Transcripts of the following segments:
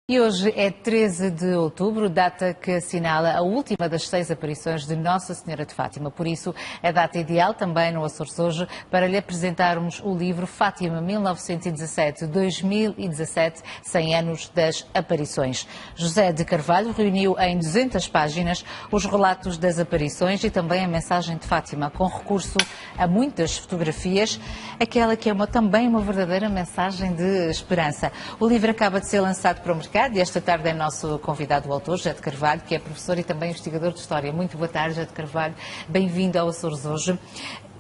E hoje é 13 de outubro, data que assinala a última das 6 aparições de Nossa Senhora de Fátima. Por isso, é data ideal também no Açores hoje para lhe apresentarmos o livro Fátima 1917-2017, 100 anos das aparições. José de Carvalho reuniu em 200 páginas os relatos das aparições e também a mensagem de Fátima, com recurso a muitas fotografias, aquela que é também uma verdadeira mensagem de esperança. O livro acaba de ser lançado para o mercado. E esta tarde é nosso convidado o autor, José de Carvalho, que é professor e também investigador de História. Muito boa tarde, José de Carvalho. Bem-vindo ao Açores hoje.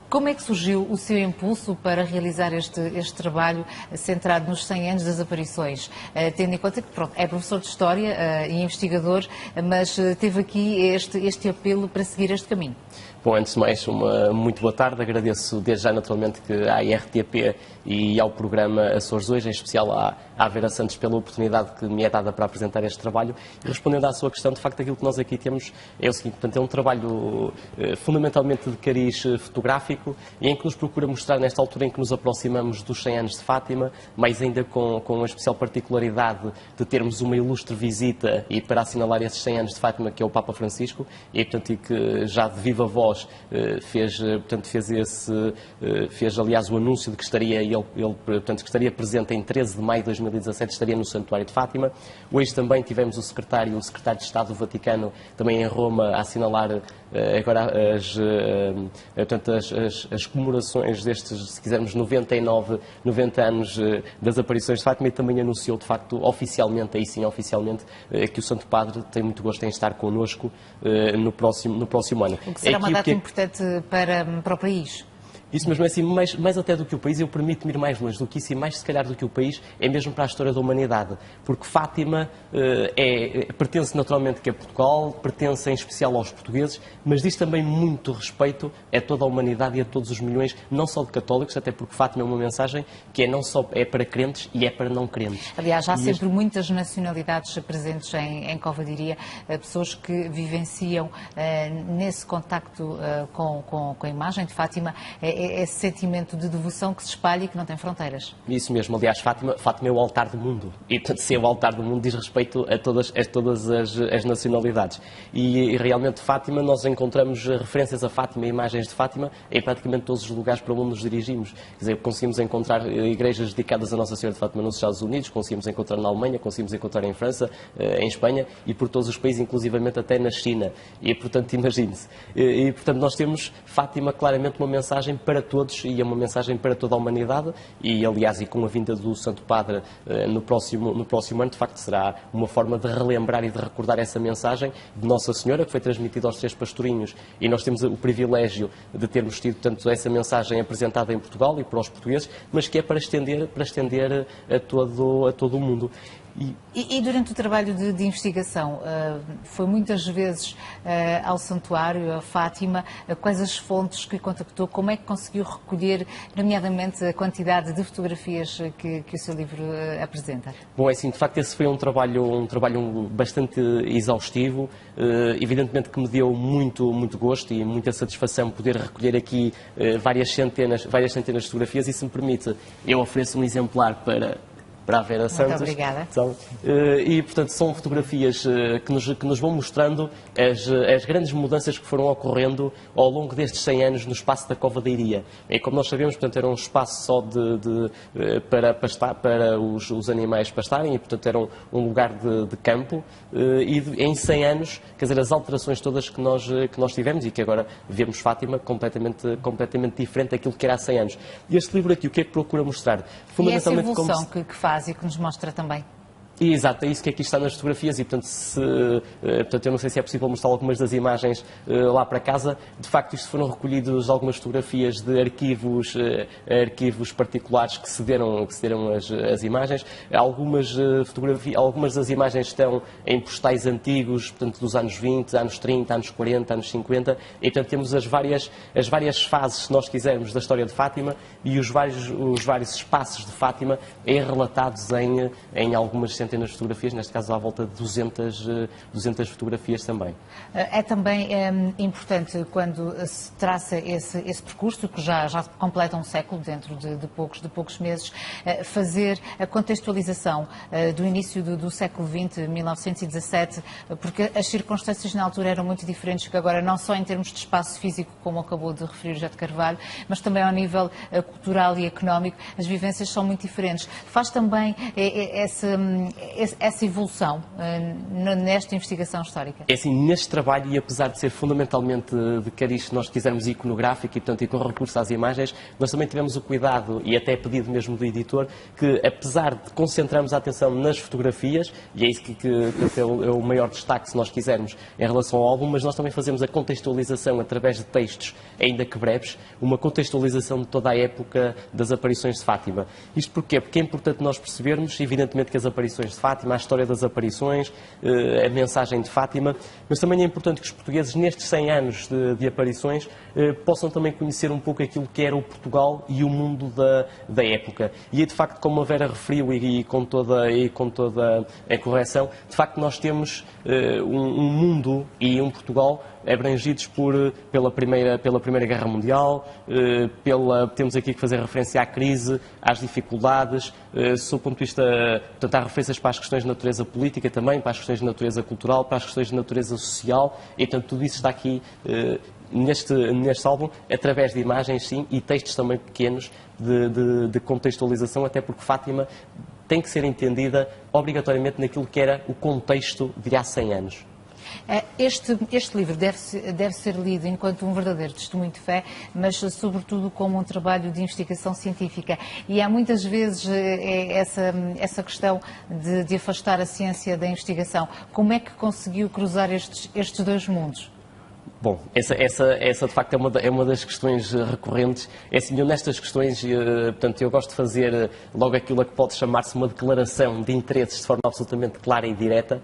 Como é que surgiu o seu impulso para realizar este trabalho centrado nos 100 anos das aparições? Tendo em conta que é professor de História e investigador, mas teve aqui este apelo para seguir este caminho. Bom, antes de mais, uma muito boa tarde. Agradeço desde já, naturalmente, à IRTP e ao programa Açores hoje, em especial à Vera Santos, pela oportunidade que me é dada para apresentar este trabalho. E respondendo à sua questão, de facto, aquilo que nós aqui temos é o seguinte: portanto, é um trabalho fundamentalmente de cariz fotográfico e em que nos procura mostrar, nesta altura em que nos aproximamos dos 100 anos de Fátima, mais ainda com a especial particularidade de termos uma ilustre visita e para assinalar esses 100 anos de Fátima, que é o Papa Francisco, e, portanto, e que já de viva voz fez aliás o anúncio de que estaria que estaria presente em 13 de maio de 2017, estaria no Santuário de Fátima. Hoje também tivemos o secretário de Estado do Vaticano também em Roma a assinalar agora as comemorações destes, se quisermos, 90 anos das aparições de Fátima, e também anunciou, de facto, oficialmente, aí sim oficialmente, que o Santo Padre tem muito gosto em estar connosco no próximo ano. O que será uma data importante para o país. Isso mesmo, é assim, mais até do que o país, eu permito-me ir mais longe do que isso, e mais se calhar do que o país, é mesmo para a história da humanidade, porque Fátima pertence naturalmente a Portugal, pertence em especial aos portugueses, mas diz também muito respeito a toda a humanidade e a todos os milhões, não só de católicos, até porque Fátima é uma mensagem que não só é para crentes e é para não crentes. Aliás, há sempre muitas nacionalidades presentes em Covadiria, pessoas que vivenciam nesse contacto com a imagem de Fátima, esse sentimento de devoção que se espalha e que não tem fronteiras. Isso mesmo. Aliás, Fátima é o altar do mundo. E, portanto, ser o altar do mundo diz respeito a todas as nacionalidades. E realmente, Fátima, nós encontramos referências a Fátima e imagens de Fátima em praticamente todos os lugares para onde nos dirigimos. Quer dizer, conseguimos encontrar igrejas dedicadas a Nossa Senhora de Fátima nos Estados Unidos, conseguimos encontrar na Alemanha, conseguimos encontrar em França, em Espanha e por todos os países, inclusivamente até na China. E, portanto, imagine-se. E, portanto, nós temos Fátima claramente uma mensagem para todos e é uma mensagem para toda a humanidade e, aliás, e com a vinda do Santo Padre no próximo ano, de facto, será uma forma de relembrar e de recordar essa mensagem de Nossa Senhora, que foi transmitida aos 3 pastorinhos, e nós temos o privilégio de termos tido, portanto, essa mensagem apresentada em Portugal e para os portugueses, mas que é para estender a todo o mundo. E durante o trabalho de investigação, foi muitas vezes ao santuário, a Fátima, quais as fontes que contactou, como é que conseguiu recolher, nomeadamente, a quantidade de fotografias que o seu livro apresenta? Bom, é assim, de facto, esse foi um trabalho bastante exaustivo, evidentemente que me deu muito gosto e muita satisfação poder recolher aqui várias centenas de fotografias, e se me permite, eu ofereço um exemplar para a Vera Santos. Muito obrigada. E, portanto, são fotografias que nos vão mostrando as grandes mudanças que foram ocorrendo ao longo destes 100 anos no espaço da Cova da Iria. E, como nós sabemos, portanto, era um espaço só para os animais pastarem e, portanto, era um lugar de campo. E em 100 anos, quer dizer, as alterações todas que nós tivemos e que agora vemos Fátima completamente diferente daquilo que era há 100 anos. E este livro aqui, o que é que procura mostrar? Fundamentalmente, e essa evolução que faz e que nos mostra também. Exato, é isso que aqui está nas fotografias e, portanto, eu não sei se é possível mostrar algumas das imagens lá para casa. De facto, isto foram recolhidos algumas fotografias de arquivos particulares que cederam as imagens. Algumas das imagens estão em postais antigos, portanto, dos anos 20, anos 30, anos 40, anos 50, e, portanto, temos as várias fases, se nós quisermos, da história de Fátima e os vários espaços de Fátima relatados em algumas centenas centenas de fotografias, neste caso à volta de 200 fotografias também. É também importante, quando se traça esse percurso, que já completa um século, dentro de poucos meses, fazer a contextualização do início do século XX, 1917, porque as circunstâncias na altura eram muito diferentes que agora, não só em termos de espaço físico, como acabou de referir José de Carvalho, mas também ao nível cultural e económico, as vivências são muito diferentes. Faz também essa evolução nesta investigação histórica? É assim, neste trabalho, e apesar de ser fundamentalmente de cariz, se nós quisermos, iconográfico e, portanto, e com recurso às imagens, nós também tivemos o cuidado, e até pedido mesmo do editor, que apesar de concentrarmos a atenção nas fotografias, e é isso que é o maior destaque, se nós quisermos, em relação ao álbum, mas nós também fazemos a contextualização através de textos, ainda que breves, uma contextualização de toda a época das aparições de Fátima. Isto porquê? Porque é importante nós percebermos, evidentemente, que as aparições de Fátima, a história das aparições, a mensagem de Fátima, mas também é importante que os portugueses, nestes 100 anos de aparições, possam também conhecer um pouco aquilo que era o Portugal e o mundo da época. E, de facto, como a Vera referiu, e com toda a correção, de facto nós temos um mundo e um Portugal abrangidos pela Primeira Guerra Mundial, temos aqui que fazer referência à crise, às dificuldades, sob o ponto de vista, portanto, há referências para as questões de natureza política também, para as questões de natureza cultural, para as questões de natureza social, e, portanto, tudo isso está aqui neste álbum, através de imagens, sim, e textos também pequenos de contextualização, até porque Fátima tem que ser entendida obrigatoriamente naquilo que era o contexto de há 100 anos. Este livro deve ser lido enquanto um verdadeiro testemunho de fé, mas sobretudo como um trabalho de investigação científica. E há muitas vezes essa questão de afastar a ciência da investigação. Como é que conseguiu cruzar estes dois mundos? Bom, essa de facto é uma das questões recorrentes. É assim, eu nestas questões, portanto, eu gosto de fazer logo aquilo a que pode chamar-se uma declaração de interesses de forma absolutamente clara e direta,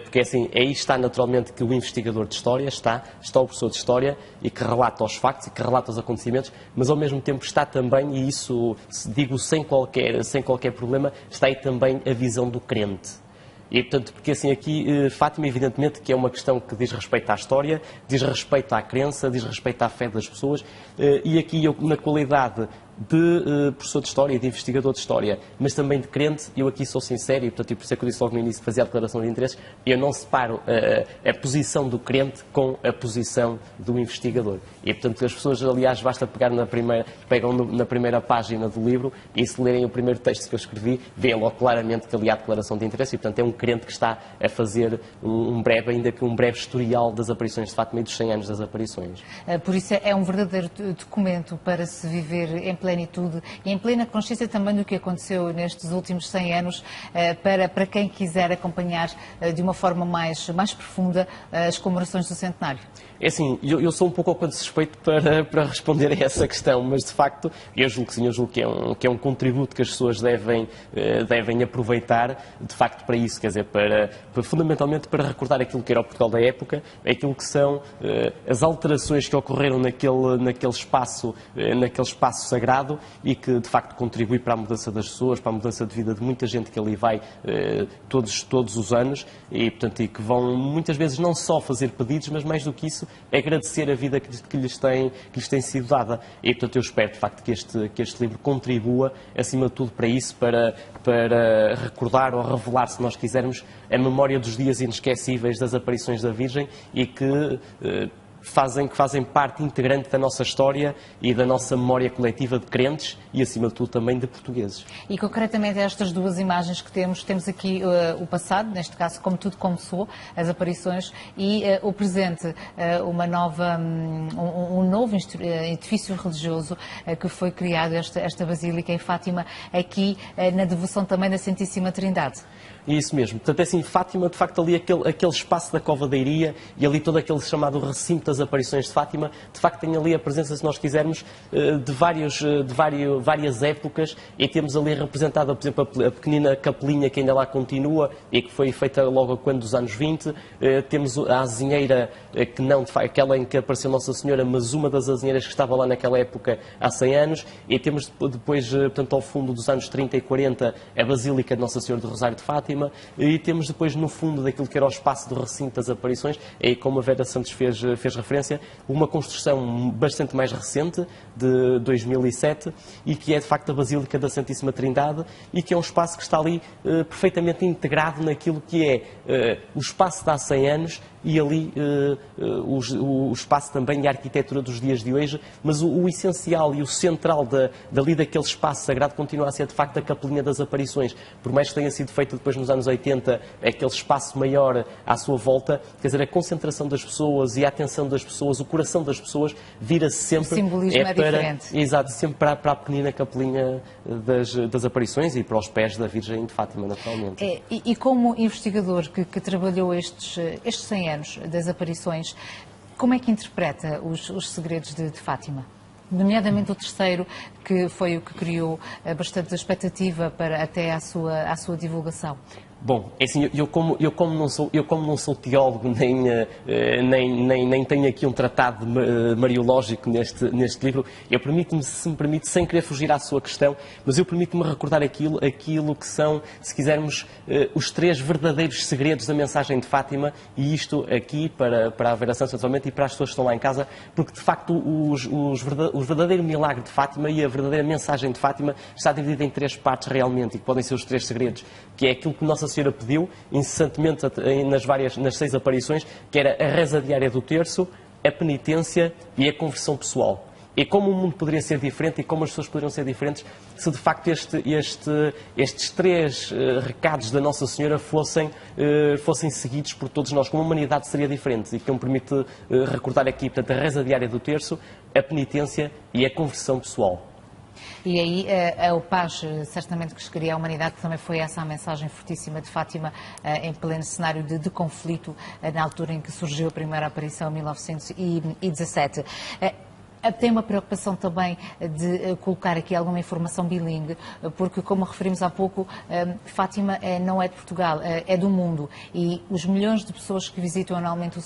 porque assim, aí está naturalmente que o investigador de História está o professor de História e que relata os factos e que relata os acontecimentos, mas ao mesmo tempo está também, e isso digo sem qualquer problema, está aí também a visão do crente. E, portanto, porque assim aqui, Fátima, evidentemente, que é uma questão que diz respeito à história, diz respeito à crença, diz respeito à fé das pessoas, e aqui eu, na qualidade de professor de História e de investigador de História, mas também de crente, eu aqui sou sincero, e portanto, por isso é que eu disse logo no início que fazia a declaração de interesses, eu não separo a posição do crente com a posição do investigador. E, portanto, as pessoas, aliás, basta pegam na primeira página do livro e se lerem o primeiro texto que eu escrevi, veem logo claramente que ali há declaração de interesse e, portanto, é um crente que está a fazer um breve historial das aparições de Fátima e dos 100 anos das aparições. Por isso é um verdadeiro documento para se viver em plenitude e em plena consciência também do que aconteceu nestes últimos 100 anos, para quem quiser acompanhar de uma forma mais profunda as comemorações do centenário. É assim, eu sou um pouco ao quanto suspeito para responder a essa questão, mas de facto, eu julgo que sim, eu julgo que é um contributo que as pessoas devem aproveitar, de facto, para isso, quer dizer, fundamentalmente para recordar aquilo que era o Portugal da época, aquilo que são as alterações que ocorreram naquele espaço sagrado e que, de facto, contribui para a mudança das pessoas, para a mudança de vida de muita gente que ali vai todos os anos e, portanto, e que vão muitas vezes não só fazer pedidos, mas mais do que isso, agradecer a vida que lhes tem sido dada. E, portanto, eu espero, de facto, que este livro contribua, acima de tudo, para isso, para recordar ou revelar, se nós quisermos, a memória dos dias inesquecíveis das aparições da Virgem e que fazem parte integrante da nossa história e da nossa memória coletiva de crentes e, acima de tudo, também de portugueses. E, concretamente, estas duas imagens que temos aqui o passado, neste caso, como tudo começou, as aparições, e o presente, um novo edifício religioso que foi criado, esta Basílica em Fátima, aqui na devoção também da Santíssima Trindade. Isso mesmo. Portanto, é assim, Fátima, de facto, ali aquele espaço da Cova da Iria e ali todo aquele chamado recinto das aparições de Fátima, de facto tem ali a presença, se nós quisermos, de várias épocas e temos ali representada, por exemplo, a pequenina capelinha que ainda lá continua e que foi feita logo quando dos anos 20. Temos a azinheira, que não, aquela em que apareceu Nossa Senhora, mas uma das azinheiras que estava lá naquela época há 100 anos. E temos depois, portanto, ao fundo dos anos 30 e 40, a Basílica de Nossa Senhora do Rosário de Fátima. Fátima, e temos depois no fundo daquilo que era o espaço do recinto das aparições, é como a Vera Santos fez referência, uma construção bastante mais recente, de 2007, e que é de facto a Basílica da Santíssima Trindade, e que é um espaço que está ali perfeitamente integrado naquilo que é o espaço de há 100 anos e ali o espaço também e a arquitetura dos dias de hoje, mas o essencial e o central dali daquele espaço sagrado continua a ser de facto a Capelinha das Aparições, por mais que tenha sido feita depois nos anos 80, aquele espaço maior à sua volta, quer dizer, a concentração das pessoas e a atenção das pessoas, o coração das pessoas vira-se sempre... O simbolismo é diferente. Exato, sempre para a pequenina Capelinha das Aparições e para os pés da Virgem de Fátima, naturalmente. E como investigador que trabalhou estes 100 anos das aparições, como é que interpreta os segredos de Fátima? Nomeadamente o terceiro, que foi o que criou bastante expectativa até à sua divulgação. Bom, é assim, eu como não sou teólogo, nem tenho aqui um tratado mariológico neste livro, eu permito-me, se me permite, sem querer fugir à sua questão, mas eu permito-me recordar aquilo que são, se quisermos, os 3 verdadeiros segredos da mensagem de Fátima, e isto aqui para a Vera Santos atualmente e para as pessoas que estão lá em casa, porque de facto o verdadeiro milagre de Fátima e a verdadeira mensagem de Fátima está dividida em 3 partes realmente, e que podem ser os 3 segredos, que é aquilo que Nossa Senhora pediu incessantemente nas 6 aparições, que era a reza diária do terço, a penitência e a conversão pessoal. E como o mundo poderia ser diferente e como as pessoas poderiam ser diferentes se de facto estes 3 recados da Nossa Senhora fossem seguidos por todos nós, como a humanidade seria diferente. E que me permite recordar aqui, portanto, a reza diária do terço, a penitência e a conversão pessoal. E aí o Paz, certamente que chegaria à humanidade, que também foi essa a mensagem fortíssima de Fátima, em pleno cenário de conflito, na altura em que surgiu a primeira aparição, em 1917. Tem uma preocupação também de colocar aqui alguma informação bilingue, porque, como referimos há pouco, Fátima não é de Portugal, é do mundo. E os milhões de pessoas que visitam anualmente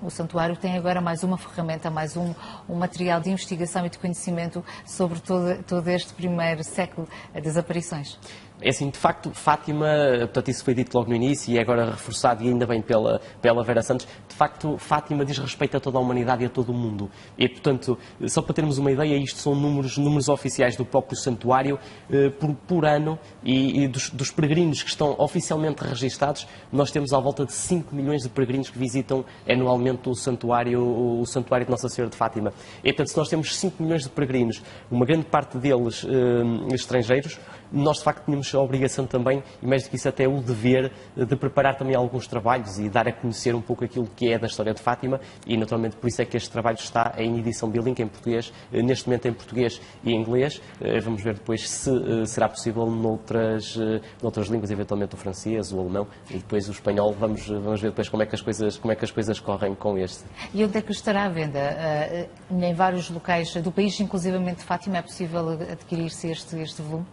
o santuário têm agora mais uma ferramenta, mais um material de investigação e de conhecimento sobre todo este primeiro século das aparições. É assim, de facto, Fátima, portanto, isso foi dito logo no início e é agora reforçado e ainda bem pela Vera Santos, de facto, Fátima diz respeito a toda a humanidade e a todo o mundo. E, portanto, só para termos uma ideia, isto são números oficiais do próprio santuário por ano e dos peregrinos que estão oficialmente registados, nós temos à volta de 5 milhões de peregrinos que visitam anualmente o santuário de Nossa Senhora de Fátima. E, portanto, se nós temos 5 milhões de peregrinos, uma grande parte deles estrangeiros, nós de facto tínhamos a obrigação também, e mais do que isso até o dever, de preparar também alguns trabalhos e dar a conhecer um pouco aquilo que é da história de Fátima, e naturalmente por isso é que este trabalho está em edição bilingue em português, neste momento em português e em inglês. Vamos ver depois se será possível noutras línguas, eventualmente o francês, o alemão e depois o espanhol. Vamos ver depois como é que as coisas correm com este. E onde é que estará à venda? Em vários locais do país, inclusivamente de Fátima, é possível adquirir-se este volume?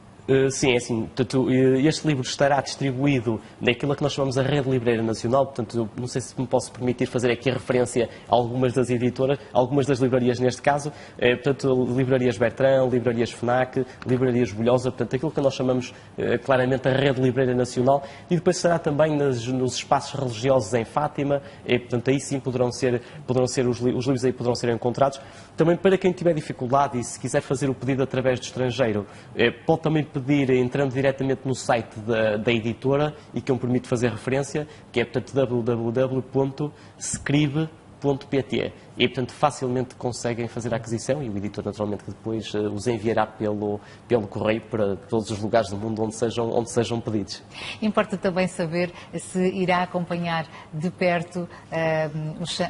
Sim, é assim, portanto, este livro estará distribuído naquilo que nós chamamos a Rede Livreira Nacional, portanto, eu não sei se me posso permitir fazer aqui a referência a algumas das editoras, algumas das livrarias neste caso, portanto, livrarias Bertrand, livrarias FNAC, livrarias Bolhosa, portanto, aquilo que nós chamamos claramente a Rede Livreira Nacional, e depois será também nos espaços religiosos em Fátima, e, portanto, aí sim poderão ser os livros aí poderão ser encontrados. Também para quem tiver dificuldade e se quiser fazer o pedido através do estrangeiro, pode também pedir entrando diretamente no site da editora e que eu me permito fazer referência, que é, portanto, www.scribe.pt. E, portanto, facilmente conseguem fazer a aquisição e o editor, naturalmente, que depois os enviará pelo correio para todos os lugares do mundo onde sejam pedidos. Importa também saber se irá acompanhar de perto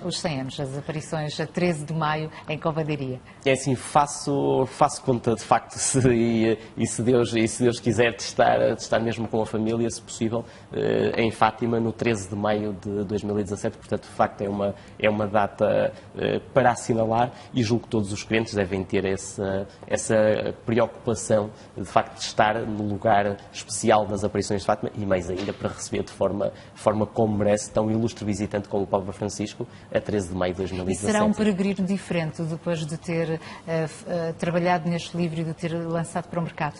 os 100 anos, as aparições a 13 de maio em Covadeiria. É assim, faço conta, de facto, se Deus quiser, de estar mesmo com a família, se possível, em Fátima, no 13 de maio de 2017. Portanto, de facto, é uma data para assinalar e julgo que todos os crentes devem ter essa preocupação de facto de estar no lugar especial das aparições de Fátima e mais ainda para receber de forma como merece tão ilustre visitante como o Papa Francisco a 13 de maio de 2017. E será um peregrino diferente depois de ter trabalhado neste livro e de ter lançado para o mercado?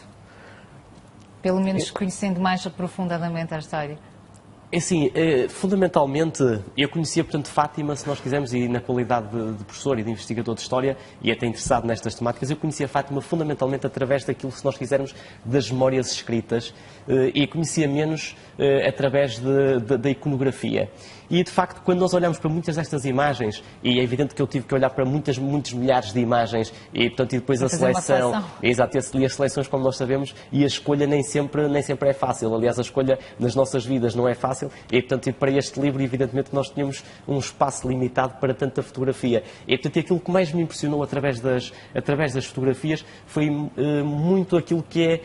Pelo menos conhecendo mais aprofundadamente a história. É assim, fundamentalmente, eu conhecia, portanto, Fátima, se nós quisermos, e na qualidade de professor e de investigador de História, e até interessado nestas temáticas, eu conhecia Fátima fundamentalmente através daquilo, se nós quisermos, das memórias escritas, e conhecia menos através da iconografia. E, de facto, quando nós olhamos para muitas destas imagens, e é evidente que eu tive que olhar para muitos milhares de imagens, e, portanto, e depois a seleção. Exato, e as seleções, como nós sabemos, e a escolha nem sempre é fácil. Aliás, a escolha nas nossas vidas não é fácil, e, portanto, e para este livro, evidentemente, nós tínhamos um espaço limitado para tanta fotografia. E, portanto, aquilo que mais me impressionou através das fotografias foi muito aquilo que é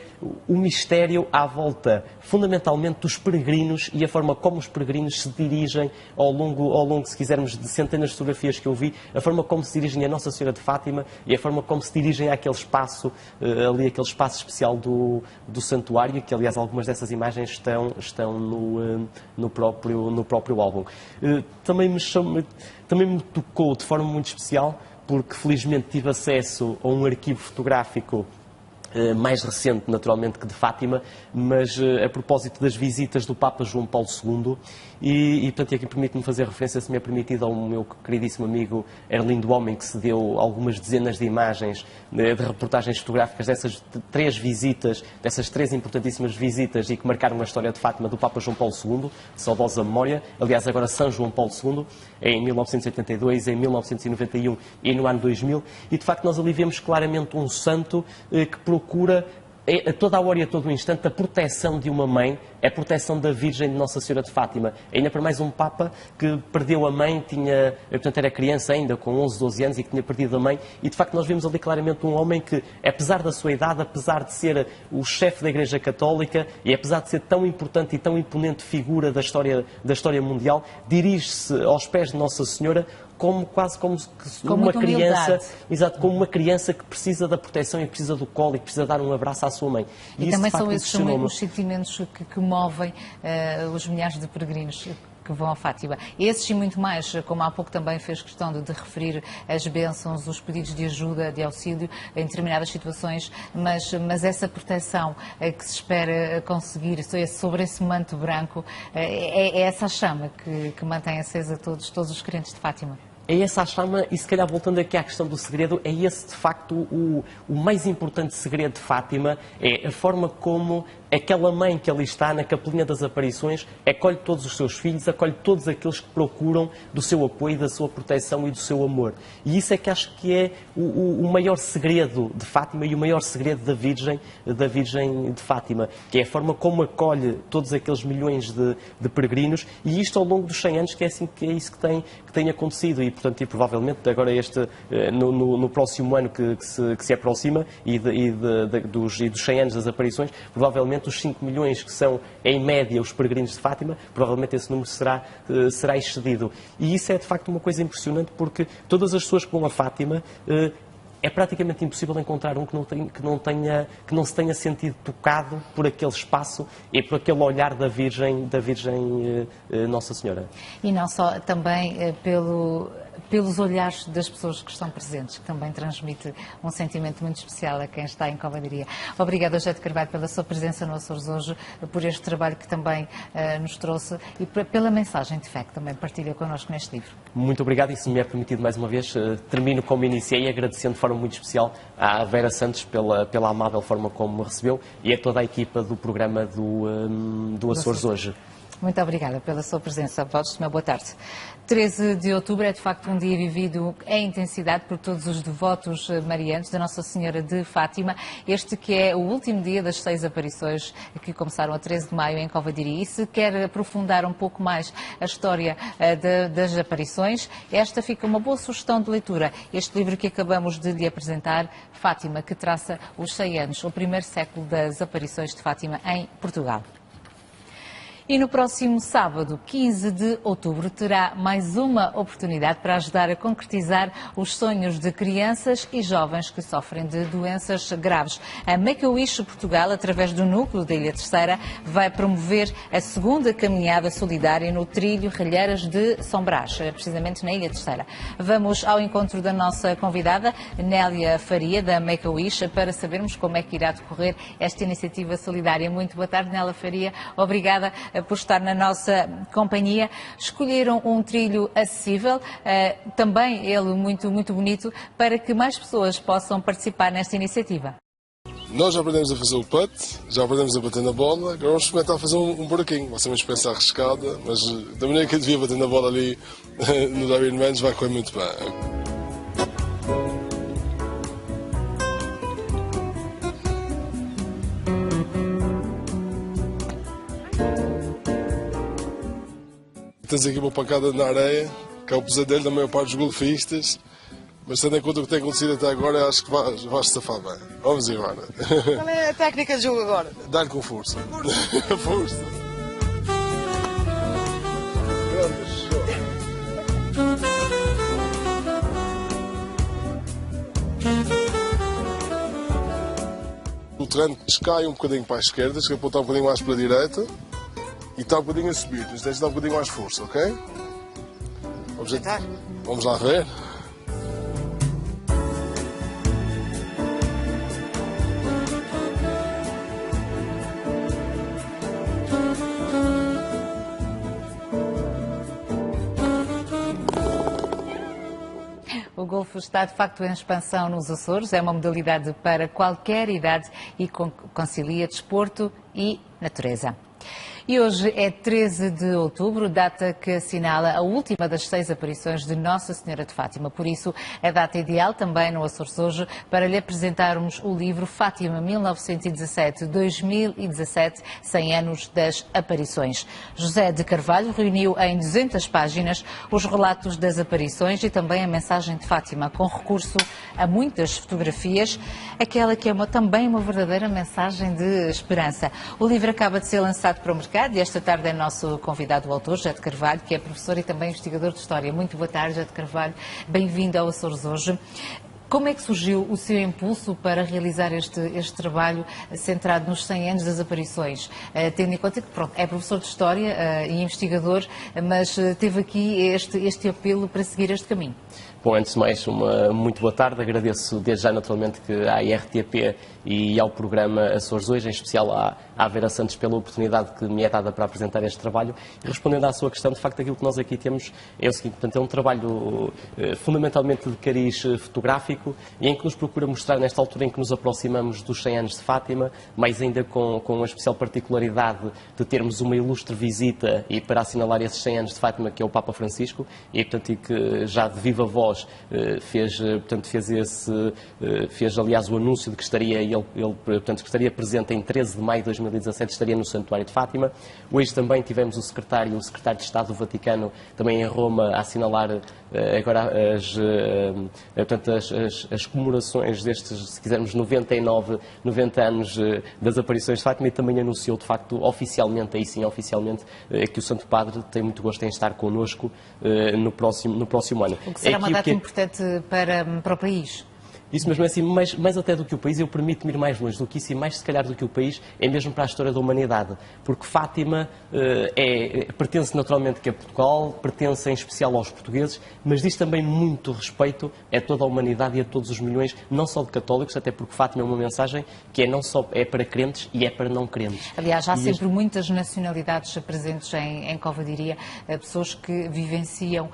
o mistério à volta, fundamentalmente, dos peregrinos e a forma como os peregrinos se dirigem ao longo, se quisermos, de centenas de fotografias que eu vi, a forma como se dirigem a Nossa Senhora de Fátima e a forma como se dirigem àquele espaço, ali aquele espaço especial do santuário, que aliás algumas dessas imagens estão no próprio álbum. Também me tocou de forma muito especial, porque felizmente tive acesso a um arquivo fotográfico mais recente, naturalmente, que de Fátima, mas a propósito das visitas do Papa João Paulo II, e portanto, aqui permite-me fazer referência, se me é permitido, ao meu queridíssimo amigo Erlindo Homem, que se deu algumas dezenas de imagens, de reportagens fotográficas dessas três importantíssimas visitas e que marcaram a história de Fátima do Papa João Paulo II, de saudosa memória, aliás, agora São João Paulo II, em 1982, em 1991 e no ano 2000, e de facto nós ali vemos claramente um santo que procura a toda a hora e a todo o instante a proteção de uma mãe, a proteção da Virgem de Nossa Senhora de Fátima. Ainda para mais um Papa que perdeu a mãe, portanto era criança ainda, com 11, 12 anos, e que tinha perdido a mãe, e de facto nós vemos ali claramente um homem que, apesar da sua idade, apesar de ser o chefe da Igreja Católica, e apesar de ser tão importante e tão imponente figura da história mundial, dirige-se aos pés de Nossa Senhora quase como uma criança, exato, como uma criança que precisa da proteção e precisa do colo e que precisa dar um abraço à sua mãe. E também são esses os sentimentos que movem os milhares de peregrinos que vão a Fátima. Esses e muito mais, como há pouco também fez questão de referir as bênçãos, os pedidos de ajuda, de auxílio em determinadas situações, mas essa proteção que se espera conseguir sobre esse manto branco, é essa chama que mantém acesa todos os crentes de Fátima. É essa a chama, e se calhar voltando aqui à questão do segredo, é esse de facto o mais importante segredo de Fátima, é a forma como aquela mãe que ali está na Capelinha das Aparições acolhe todos os seus filhos, acolhe todos aqueles que procuram do seu apoio, da sua proteção e do seu amor. E isso é que acho que é o maior segredo de Fátima e o maior segredo da Virgem de Fátima, que é a forma como acolhe todos aqueles milhões de peregrinos, e isto ao longo dos 100 anos, que é isso que tem acontecido. E, portanto, provavelmente agora no próximo ano que se aproxima dos 100 anos das aparições, provavelmente os 5 milhões que são, em média, os peregrinos de Fátima, provavelmente esse número será excedido. E isso é, de facto, uma coisa impressionante, porque todas as pessoas que vão a Fátima, é praticamente impossível encontrar um que não se tenha sentido tocado por aquele espaço e por aquele olhar da Virgem Nossa Senhora. E não só, também pelos olhares das pessoas que estão presentes, que também transmite um sentimento muito especial a quem está em Covadonga. Obrigada, José de Carvalho, pela sua presença no Açores hoje, por este trabalho que também nos trouxe e pela mensagem de fé que também partilha connosco neste livro. Muito obrigado, e se me é permitido mais uma vez, termino como iniciei, agradecendo de forma muito especial à Vera Santos pela amável forma como me recebeu e a toda a equipa do programa do Açores hoje. Muito obrigada pela sua presença. Uma boa tarde. 13 de outubro é de facto um dia vivido em intensidade por todos os devotos marianos da Nossa Senhora de Fátima. Este que é o último dia das 6 aparições que começaram a 13 de maio em Covadonga. E se quer aprofundar um pouco mais a história das aparições, esta fica uma boa sugestão de leitura. Este livro que acabamos de lhe apresentar, Fátima, que traça os 100 anos, o primeiro século das aparições de Fátima em Portugal. E no próximo sábado, 15 de outubro, terá mais uma oportunidade para ajudar a concretizar os sonhos de crianças e jovens que sofrem de doenças graves. A Make-A-Wish Portugal, através do núcleo da Ilha Terceira, vai promover a segunda caminhada solidária no trilho Relheiras de São Brás, precisamente na Ilha Terceira. Vamos ao encontro da nossa convidada, Nélia Faria, da Make-A-Wish, para sabermos como é que irá decorrer esta iniciativa solidária. Muito boa tarde, Nélia Faria. Obrigada por estar na nossa companhia. Escolheram um trilho acessível, também ele muito bonito, para que mais pessoas possam participar nesta iniciativa. Nós já aprendemos a fazer o putt, já aprendemos a bater na bola, agora vamos experimentar fazer um buraquinho. Vai ser uma experiência arriscada, mas da maneira que eu devia bater na bola ali no Ironman vai correr muito bem. Tens aqui uma pancada na areia, que é o pesadelo da maior parte dos golfistas. Mas tendo em conta o que tem acontecido até agora, acho que vais safar bem. Vamos embora. Qual é a técnica de jogo agora? Dar-lhe com força. Força. Grande show. O terreno cai um bocadinho para a esquerda, tens que apontar um bocadinho mais para a direita e está um bocadinho a subir. Tens de dar um bocadinho mais força, ok? Vamos lá ver. O golfe está de facto em expansão nos Açores, é uma modalidade para qualquer idade e concilia desporto e natureza. E hoje é 13 de outubro, data que assinala a última das 6 aparições de Nossa Senhora de Fátima. Por isso, é data ideal também no Açores hoje para lhe apresentarmos o livro Fátima 1917-2017, 100 anos das aparições. José de Carvalho reuniu em 200 páginas os relatos das aparições e também a mensagem de Fátima, com recurso a muitas fotografias, aquela que é também uma verdadeira mensagem de esperança. O livro acaba de ser lançado para o mercado e esta tarde é nosso convidado o autor, José de Carvalho, que é professor e também investigador de História. Muito boa tarde, José de Carvalho. Bem-vindo ao Açores hoje. Como é que surgiu o seu impulso para realizar este trabalho centrado nos 100 anos das aparições? Tendo em conta que é professor de História e investigador, mas teve aqui este apelo para seguir este caminho. Bom, antes de mais, uma muito boa tarde. Agradeço desde já, naturalmente, à IRTP e ao programa Açores Hoje, em especial à Vera Santos, pela oportunidade que me é dada para apresentar este trabalho. E respondendo à sua questão, de facto, aquilo que nós aqui temos é o seguinte: portanto, é um trabalho fundamentalmente de cariz fotográfico e em que nos procura mostrar, nesta altura em que nos aproximamos dos 100 anos de Fátima, mais ainda com uma especial particularidade de termos uma ilustre visita e para assinalar esses 100 anos de Fátima, que é o Papa Francisco, e, portanto, e que já de viva voz fez aliás o anúncio de que estaria que estaria presente em 13 de maio de 2017, estaria no Santuário de Fátima. Hoje também tivemos o secretário de Estado do Vaticano também em Roma a assinalar agora as comemorações destes, se quisermos, 90 anos das aparições de Fátima, e também anunciou, de facto, oficialmente, aí sim, oficialmente, que o Santo Padre tem muito gosto em estar connosco no próximo ano. O que será uma data importante para o país? Isso mesmo, é assim, mais até do que o país, eu permito-me ir mais longe do que isso, e mais se calhar do que o país, é mesmo para a história da humanidade, porque Fátima pertence naturalmente a Portugal, pertence em especial aos portugueses, mas diz também muito respeito a toda a humanidade e a todos os milhões, não só de católicos, até porque Fátima é uma mensagem que não só é para crentes e é para não crentes. Aliás, há sempre muitas nacionalidades presentes em Covadonga, pessoas que vivenciam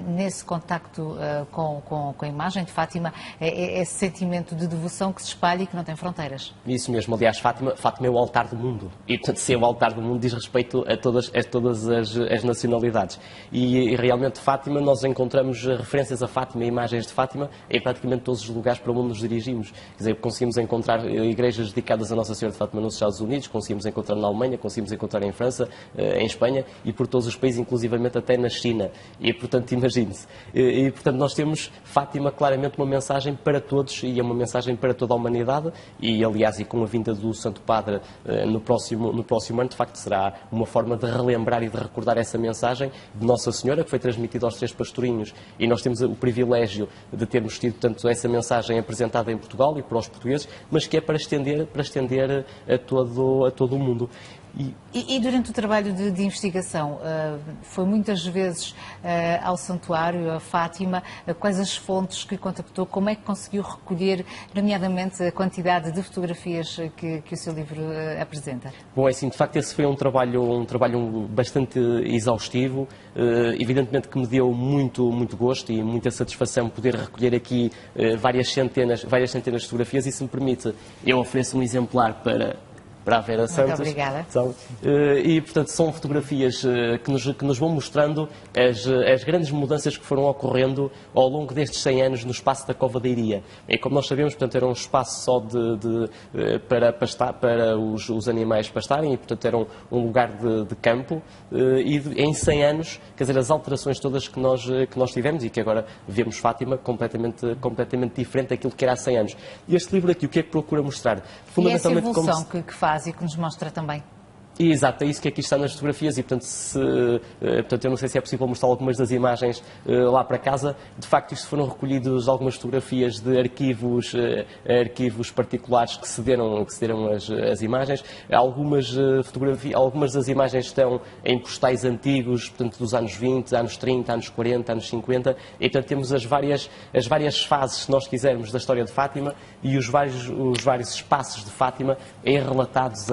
nesse contacto com a imagem de Fátima, esse sentimento de devoção que se espalha e que não tem fronteiras. Isso mesmo. Aliás, Fátima é o altar do mundo. E, portanto, ser o altar do mundo diz respeito a todas as nacionalidades. E realmente, Fátima, nós encontramos referências a Fátima e imagens de Fátima em praticamente todos os lugares para o mundo nos dirigimos. Quer dizer, conseguimos encontrar igrejas dedicadas a Nossa Senhora de Fátima nos Estados Unidos, conseguimos encontrar na Alemanha, conseguimos encontrar em França, em Espanha e por todos os países, inclusivamente até na China. E, portanto, imagine-se. E, portanto, nós temos Fátima claramente uma mensagem para todos e é uma mensagem para toda a humanidade e, aliás, e com a vinda do Santo Padre no próximo ano, de facto, será uma forma de relembrar e de recordar essa mensagem de Nossa Senhora, que foi transmitida aos 3 pastorinhos, e nós temos o privilégio de termos tido, portanto, essa mensagem apresentada em Portugal e para os portugueses, mas que é para estender a todo o mundo. E durante o trabalho de investigação, foi muitas vezes ao santuário, a Fátima, quais as fontes que contactou, como é que conseguiu recolher, nomeadamente, a quantidade de fotografias que o seu livro apresenta? Bom, é assim, de facto esse foi um trabalho bastante exaustivo, evidentemente que me deu muito gosto e muita satisfação poder recolher aqui várias centenas de fotografias e, se me permite, eu ofereço um exemplar para a Vera Santos. Muito obrigada. E, portanto, são fotografias que nos vão mostrando as grandes mudanças que foram ocorrendo ao longo destes 100 anos no espaço da Cova da Iria. E, como nós sabemos, portanto, era um espaço só para os animais pastarem e, portanto, era um lugar de campo. E em 100 anos, quer dizer, as alterações todas que nós tivemos e que agora vemos Fátima completamente diferente daquilo que era há 100 anos. E este livro aqui, o que é que procura mostrar? Fundamentalmente, e essa evolução que faz e que nos mostra também. Exato, é isso que aqui está nas fotografias e, portanto, eu não sei se é possível mostrar algumas das imagens lá para casa. De facto, isto foram recolhidos algumas fotografias de arquivos particulares que cederam as imagens. Algumas das imagens estão em postais antigos, portanto, dos anos 20, anos 30, anos 40, anos 50, e, portanto, temos as várias fases, se nós quisermos, da história de Fátima e os vários espaços de Fátima relatados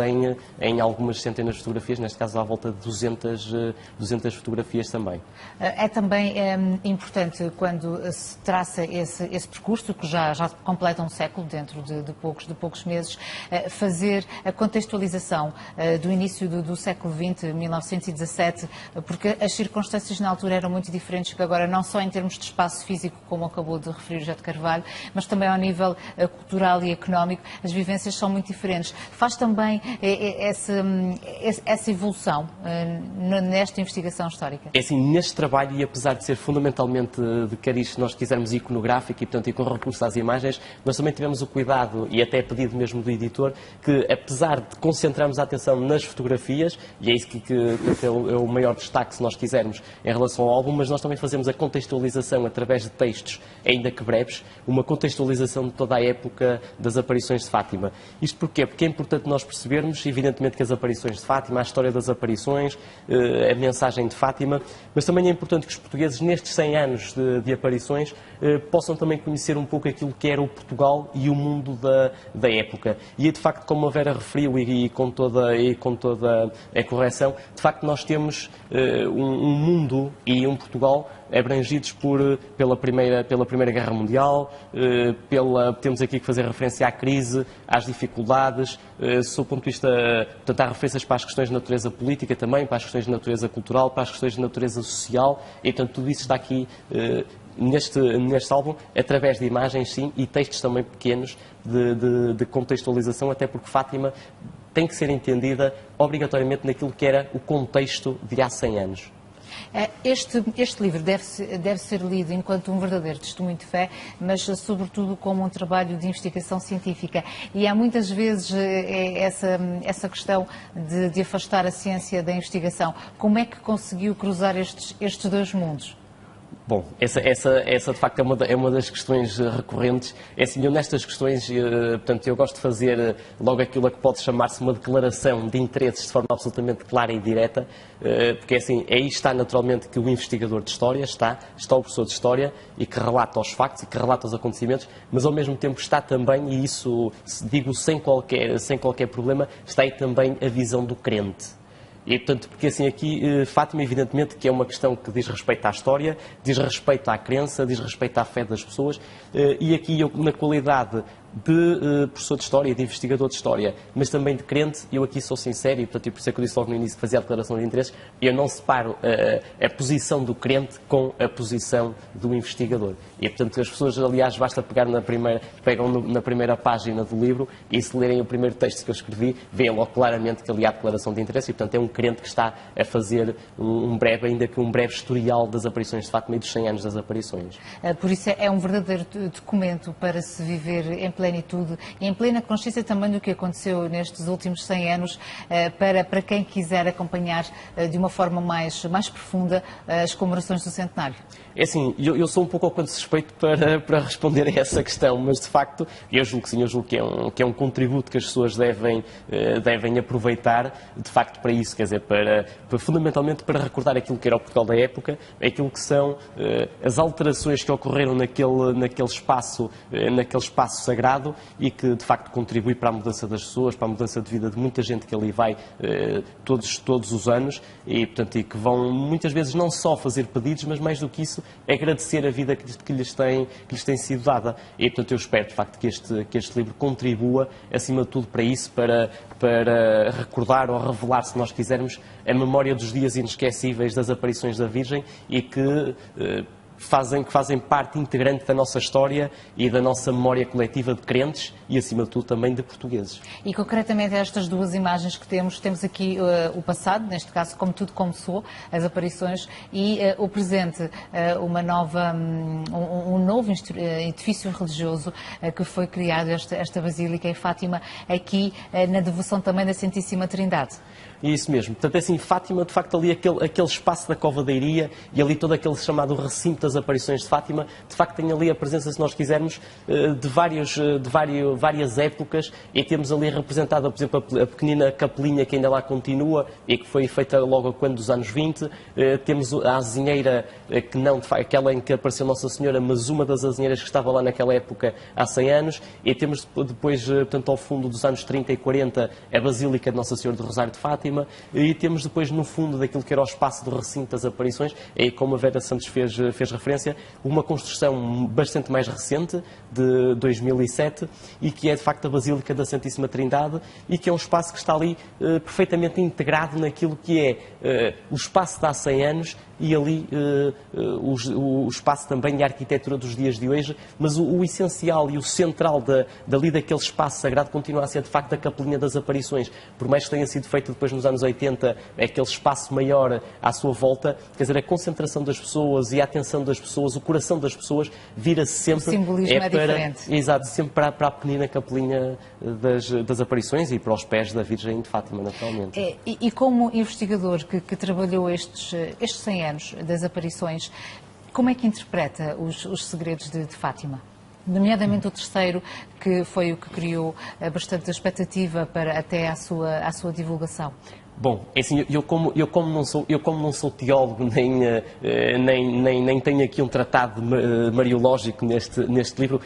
em algumas centenas de fotografias, neste caso à volta de 200 fotografias também. É também importante, quando se traça esse percurso, que já completa um século, dentro de poucos meses, fazer a contextualização do início do século XX, 1917, porque as circunstâncias na altura eram muito diferentes que agora, não só em termos de espaço físico, como acabou de referir José de Carvalho, mas também ao nível cultural e económico, as vivências são muito diferentes. Faz também essa evolução nesta investigação histórica? É assim, neste trabalho, e apesar de ser fundamentalmente de cariz, se nós quisermos, iconográfico e, portanto, e com recurso às imagens, nós também tivemos o cuidado, e até pedido mesmo do editor, que apesar de concentrarmos a atenção nas fotografias, e é isso que é o maior destaque, se nós quisermos, em relação ao álbum, mas nós também fazemos a contextualização através de textos, ainda que breves, uma contextualização de toda a época das aparições de Fátima. Isto porquê? Porque é importante nós percebermos, evidentemente, que as aparições de Fátima, a história das aparições, a mensagem de Fátima, mas também é importante que os portugueses, nestes 100 anos de aparições, possam também conhecer um pouco aquilo que era o Portugal e o mundo da época. E, de facto, como a Vera referiu e com toda a correção, de facto nós temos um mundo e um Portugal abrangidos pela Primeira Guerra Mundial, temos aqui que fazer referência à crise, às dificuldades, sob o ponto de vista, portanto, há referências para as questões de natureza política também, para as questões de natureza cultural, para as questões de natureza social, e, portanto, tudo isso está aqui neste álbum, através de imagens, sim, e textos também pequenos de contextualização, até porque Fátima tem que ser entendida obrigatoriamente naquilo que era o contexto de há 100 anos. Este livro deve ser lido enquanto um verdadeiro testemunho de fé, mas sobretudo como um trabalho de investigação científica. E há muitas vezes essa questão de afastar a ciência da investigação. Como é que conseguiu cruzar estes dois mundos? Bom, essa de facto é uma das questões recorrentes. É assim, eu nestas questões, portanto, eu gosto de fazer logo aquilo a que pode chamar-se uma declaração de interesses de forma absolutamente clara e direta, porque assim, aí está naturalmente que o investigador de história está o professor de história e que relata os factos e que relata os acontecimentos, mas ao mesmo tempo está também, e isso digo sem qualquer problema, está aí também a visão do crente. E, portanto, porque assim aqui, Fátima, evidentemente, que é uma questão que diz respeito à história, diz respeito à crença, diz respeito à fé das pessoas, e aqui eu, na qualidade de professor de História, de investigador de História, mas também de crente, eu aqui sou sincero, e portanto, por isso é que eu disse logo no início que fazia a declaração de interesses, eu não separo a posição do crente com a posição do investigador. E, portanto, as pessoas, aliás, basta pegam na primeira página do livro e se lerem o primeiro texto que eu escrevi, veem logo claramente que ali há a declaração de interesse e, portanto, é um crente que está a fazer um breve historial das aparições de Fátima e dos 100 anos das aparições. Por isso é um verdadeiro documento para se viver em plenitude e em plena consciência também do que aconteceu nestes últimos 100 anos, para quem quiser acompanhar de uma forma mais profunda as comemorações do centenário? É assim, eu sou um pouco ao quanto suspeito para responder a essa questão, mas de facto, eu julgo que sim, eu julgo que é um contributo que as pessoas devem aproveitar, de facto, para isso, quer dizer, fundamentalmente para recordar aquilo que era o Portugal da época, aquilo que são as alterações que ocorreram naquele espaço sagrado e que, de facto, contribui para a mudança das pessoas, para a mudança de vida de muita gente que ali vai todos os anos e, portanto, e que vão muitas vezes não só fazer pedidos, mas mais do que isso, agradecer a vida que lhes tem sido dada. E, portanto, eu espero, de facto, que este livro contribua, acima de tudo, para isso, para recordar ou revelar, se nós quisermos, a memória dos dias inesquecíveis das aparições da Virgem e que fazem parte integrante da nossa história e da nossa memória coletiva de crentes e, acima de tudo, também de portugueses. E, concretamente, estas duas imagens que temos aqui o passado, neste caso, como tudo começou, as aparições, e o presente, um novo edifício religioso que foi criado, esta Basílica em Fátima, aqui na devoção também da Santíssima Trindade. Isso mesmo. Portanto, é assim, Fátima, de facto, ali aquele espaço da Cova da Iria e ali todo aquele chamado recinto das aparições de Fátima, de facto tem ali a presença, se nós quisermos, de várias épocas e temos ali representada, por exemplo, a pequenina capelinha que ainda lá continua e que foi feita logo quando dos anos 20. Temos a azinheira, que não, aquela em que apareceu Nossa Senhora, mas uma das azinheiras que estava lá naquela época há 100 anos. E temos depois, portanto, ao fundo dos anos 30 e 40, a Basílica de Nossa Senhora do Rosário de Fátima. E temos depois, no fundo daquilo que era o espaço do recinto das aparições, é como a Vera Santos fez referência, uma construção bastante mais recente, de 2007, e que é de facto a Basílica da Santíssima Trindade, e que é um espaço que está ali perfeitamente integrado naquilo que é o espaço de há 100 anos e ali o espaço também e a arquitetura dos dias de hoje, mas o essencial e o central dali daquele espaço sagrado continua a ser de facto a Capelinha das Aparições, por mais que tenha sido feito depois nos anos 80, aquele espaço maior à sua volta, quer dizer, a concentração das pessoas e a atenção das pessoas, o coração das pessoas vira-se sempre... O simbolismo é diferente. Exato, sempre para a pequenina Capelinha das Aparições e para os pés da Virgem de Fátima, naturalmente. E como investigador que trabalhou estes 100 anos das aparições, como é que interpreta os segredos de Fátima? Nomeadamente o terceiro, que foi o que criou bastante expectativa até à sua divulgação. Bom, é assim, eu como não sou teólogo, nem tenho aqui um tratado mariológico neste livro,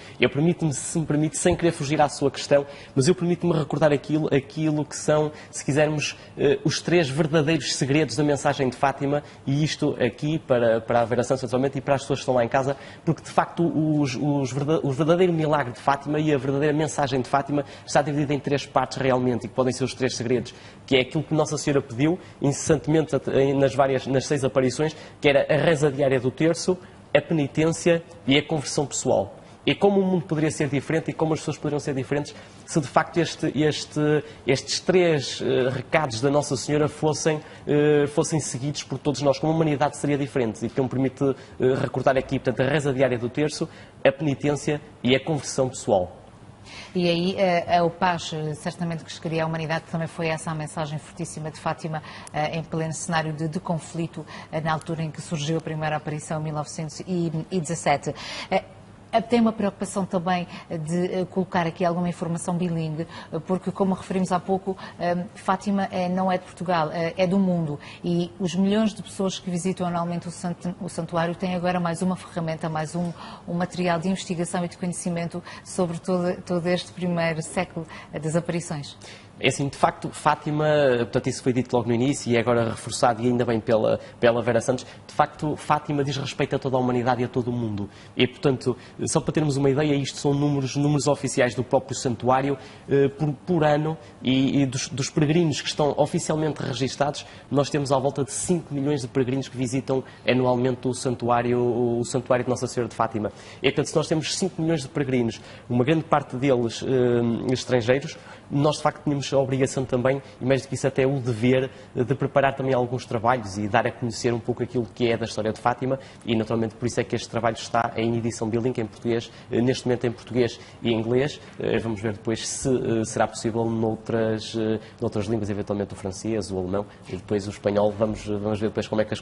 se me permite, sem querer fugir à sua questão, mas eu permito-me recordar aquilo que são, se quisermos, os 3 verdadeiros segredos da mensagem de Fátima, e isto aqui para a Vera Santos, atualmente, e para as pessoas que estão lá em casa, porque de facto o verdadeiro milagre de Fátima e a verdadeira mensagem de Fátima está dividida em 3 partes realmente, e que podem ser os 3 segredos, que é aquilo que Nossa Senhora pediu incessantemente nas 6 aparições, que era a reza diária do terço, a penitência e a conversão pessoal. E como o mundo poderia ser diferente e como as pessoas poderiam ser diferentes se de facto estes 3 recados da Nossa Senhora fossem seguidos por todos nós, como a humanidade seria diferente. E que me permite recordar aqui, portanto, a reza diária do terço, a penitência e a conversão pessoal. E aí o Paz, certamente que chegaria à humanidade, também foi essa a mensagem fortíssima de Fátima em pleno cenário de conflito, na altura em que surgiu a primeira aparição, em 1917. Tem uma preocupação também de colocar aqui alguma informação bilingue, porque, como referimos há pouco, Fátima não é de Portugal, é do mundo. E os milhões de pessoas que visitam anualmente o santuário têm agora mais uma ferramenta, mais um material de investigação e de conhecimento sobre todo este primeiro século das aparições. É assim, de facto, Fátima, portanto, isso foi dito logo no início e é agora reforçado e ainda bem pela Vera Santos, de facto, Fátima diz respeito a toda a humanidade e a todo o mundo. E, portanto, só para termos uma ideia, isto são números oficiais do próprio santuário por ano e dos peregrinos que estão oficialmente registados, nós temos à volta de 5 milhões de peregrinos que visitam anualmente o santuário de Nossa Senhora de Fátima. E, portanto, se nós temos 5 milhões de peregrinos, uma grande parte deles estrangeiros, nós de facto tínhamos a obrigação também, e mais do que isso até o dever, de preparar também alguns trabalhos e dar a conhecer um pouco aquilo que é da história de Fátima, e naturalmente por isso é que este trabalho está em edição bilingue em português, neste momento em português e inglês. Vamos ver depois se será possível noutras línguas, eventualmente o francês, o alemão e depois o espanhol. Vamos ver depois como é que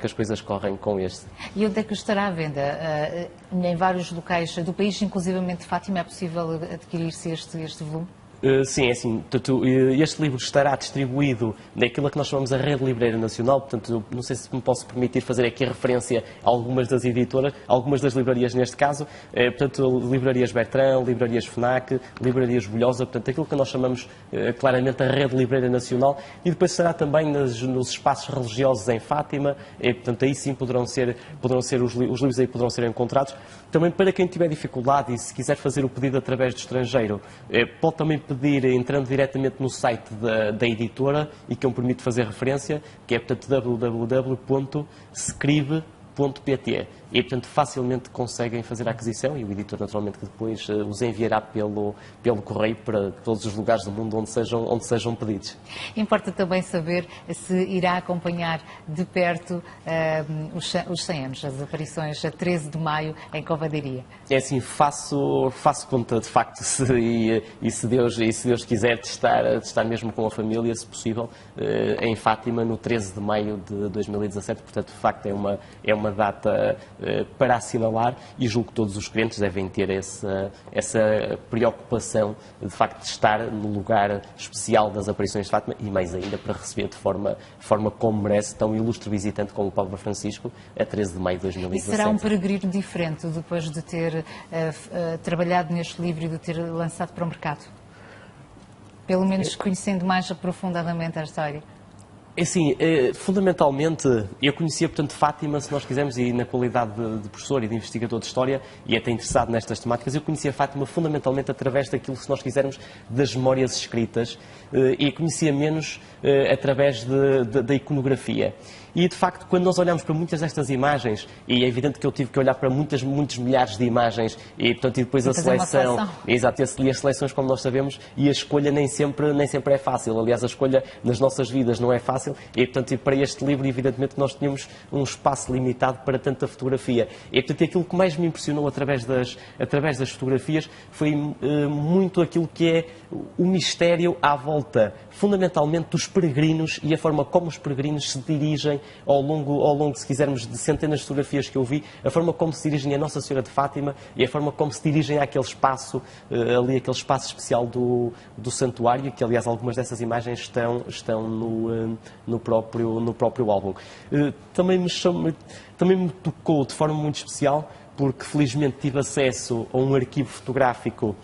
as coisas correm com este. E onde é que estará à venda? Em vários locais do país, inclusivamente Fátima, é possível adquirir-se este volume? Sim, é assim. Portanto, este livro estará distribuído naquilo que nós chamamos a Rede Livreira Nacional. Portanto, não sei se me posso permitir fazer aqui a referência a algumas das editoras, algumas das livrarias neste caso. Portanto, livrarias Bertrand, livrarias FNAC, livrarias Bolhosa. Portanto, aquilo que nós chamamos claramente a Rede Livreira Nacional. E depois será também nos espaços religiosos em Fátima. Portanto, aí sim poderão ser os livros aí poderão ser encontrados. Também para quem tiver dificuldade e se quiser fazer o pedido através do estrangeiro, pode também pedir entrando diretamente no site da editora e que eu me permito fazer referência, que é, portanto, www.scribe.pt. E, portanto, facilmente conseguem fazer a aquisição e o editor, naturalmente, que depois os enviará pelo correio para todos os lugares do mundo onde sejam pedidos. Importa também saber se irá acompanhar de perto os 100 anos, as aparições a 13 de maio em Covadeiria. É assim, faço conta, de facto, e se Deus quiser, de estar mesmo com a família, se possível, em Fátima, no 13 de maio de 2017. Portanto, de facto, é uma data para assinalar e julgo que todos os crentes devem ter essa preocupação, de facto, de estar no lugar especial das aparições de Fátima e, mais ainda, para receber de forma como merece tão ilustre visitante como o Papa Francisco, a 13 de maio de 2017. E será um peregrino diferente depois de ter trabalhado neste livro e de ter lançado para o mercado? Pelo menos conhecendo mais aprofundadamente a história. Assim, fundamentalmente, eu conhecia, portanto, Fátima, se nós quisermos, e na qualidade de professor e de investigador de História, e até interessado nestas temáticas, eu conhecia Fátima fundamentalmente através daquilo, se nós quisermos, das memórias escritas, e conhecia menos através da iconografia. E, de facto, quando nós olhamos para muitas destas imagens, e é evidente que eu tive que olhar para muitos milhares de imagens, e, portanto, e depois a seleção, exato, e as seleções, como nós sabemos, e a escolha nem sempre é fácil. Aliás, a escolha nas nossas vidas não é fácil, e, portanto, e para este livro, evidentemente, nós tínhamos um espaço limitado para tanta fotografia. E, portanto, aquilo que mais me impressionou através das fotografias foi muito aquilo que é o mistério à volta, fundamentalmente, dos peregrinos e a forma como os peregrinos se dirigem ao longo, se quisermos, de centenas de fotografias que eu vi, a forma como se dirigem a Nossa Senhora de Fátima e a forma como se dirigem àquele espaço, aquele espaço especial do santuário, que aliás algumas dessas imagens estão no próprio álbum. Também me tocou de forma muito especial, porque felizmente tive acesso a um arquivo fotográfico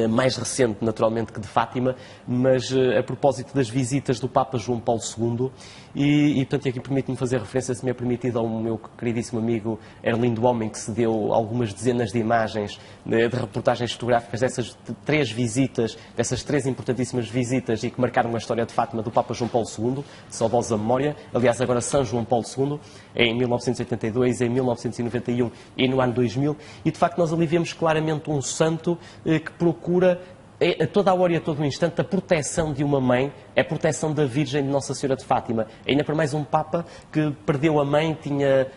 mais recente, naturalmente, que de Fátima, mas a propósito das visitas do Papa João Paulo II, e portanto, aqui permite-me fazer referência, se me é permitido, ao meu queridíssimo amigo Erlindo Homem, que se deu algumas dezenas de imagens, de reportagens fotográficas dessas 3 visitas, dessas 3 importantíssimas visitas e que marcaram a história de Fátima do Papa João Paulo II, saudosa memória, aliás, agora São João Paulo II, em 1982, em 1991 e no ano 2000, e de facto nós ali vemos claramente um santo que procura a toda a hora e a todo o instante a proteção de uma mãe, a proteção da Virgem de Nossa Senhora de Fátima. Ainda para mais um Papa que perdeu a mãe,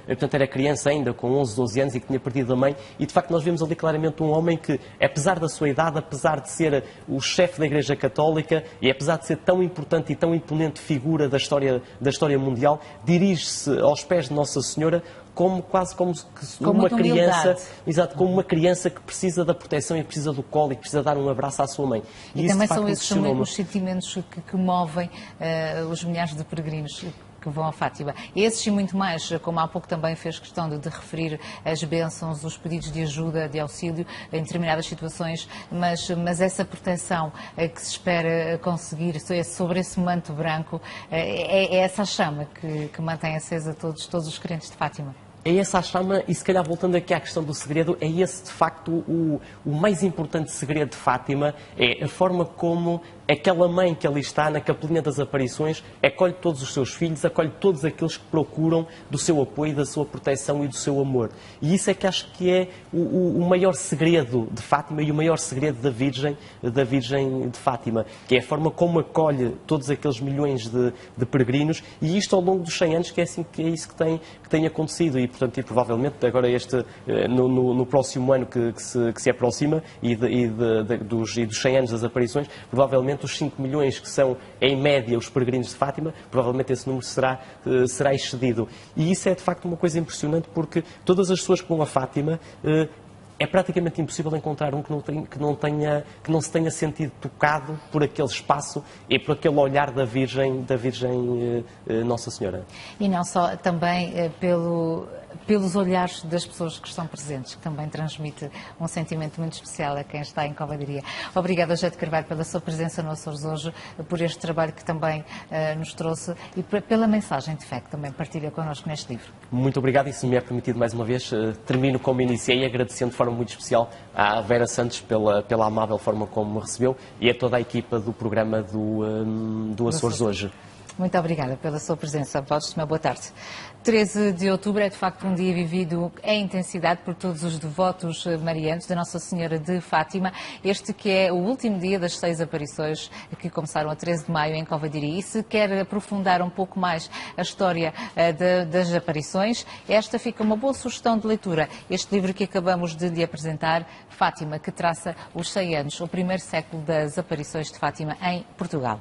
portanto era criança ainda, com 11, 12 anos, e que tinha perdido a mãe, e de facto nós vemos ali claramente um homem que, apesar da sua idade, apesar de ser o chefe da Igreja Católica, e apesar de ser tão importante e tão imponente figura da história mundial, dirige-se aos pés de Nossa Senhora quase como uma criança, exato, como uma criança que precisa da proteção e precisa do colo e que precisa dar um abraço à sua mãe. E também são esses também os sentimentos que movem os milhares de peregrinos que vão a Fátima. Esses e muito mais, como há pouco também fez questão de referir as bênçãos, os pedidos de ajuda, de auxílio em determinadas situações, mas essa proteção que se espera conseguir sobre esse manto branco, é essa chama que mantém acesa todos os crentes de Fátima. É essa a chama, e se calhar voltando aqui à questão do segredo, é esse de facto o mais importante segredo de Fátima, é a forma como aquela mãe que ali está na Capelinha das Aparições acolhe todos os seus filhos, acolhe todos aqueles que procuram do seu apoio, da sua proteção e do seu amor. E isso é que acho que é o maior segredo de Fátima e o maior segredo da Virgem de Fátima, que é a forma como acolhe todos aqueles milhões de peregrinos, e isto ao longo dos 100 anos, que é isso que tem acontecido. E, portanto, e provavelmente agora no próximo ano que se aproxima dos 100 anos das aparições, provavelmente os 5 milhões que são, em média, os peregrinos de Fátima, provavelmente esse número será excedido. E isso é, de facto, uma coisa impressionante, porque todas as pessoas que vão a Fátima, é praticamente impossível encontrar um que não se tenha sentido tocado por aquele espaço e por aquele olhar da Virgem Nossa Senhora. E não só, também pelos olhares das pessoas que estão presentes, que também transmite um sentimento muito especial a quem está em Covadonga. Obrigada, José de Carvalho, pela sua presença no Açores hoje, por este trabalho que também nos trouxe e pela mensagem de fé que também partilha connosco neste livro. Muito obrigado, e se me é permitido mais uma vez, termino como iniciei, agradecendo de forma muito especial à Vera Santos pela amável forma como me recebeu e a toda a equipa do programa do Açores hoje. Muito obrigada pela sua presença. Votos de uma boa tarde. 13 de outubro é de facto um dia vivido em intensidade por todos os devotos marianos da Nossa Senhora de Fátima. Este que é o último dia das 6 aparições que começaram a 13 de maio em Covadonga. E se quer aprofundar um pouco mais a história das aparições, esta fica uma boa sugestão de leitura. Este livro que acabamos de lhe apresentar, Fátima, que traça os 100 anos, o primeiro século das aparições de Fátima em Portugal.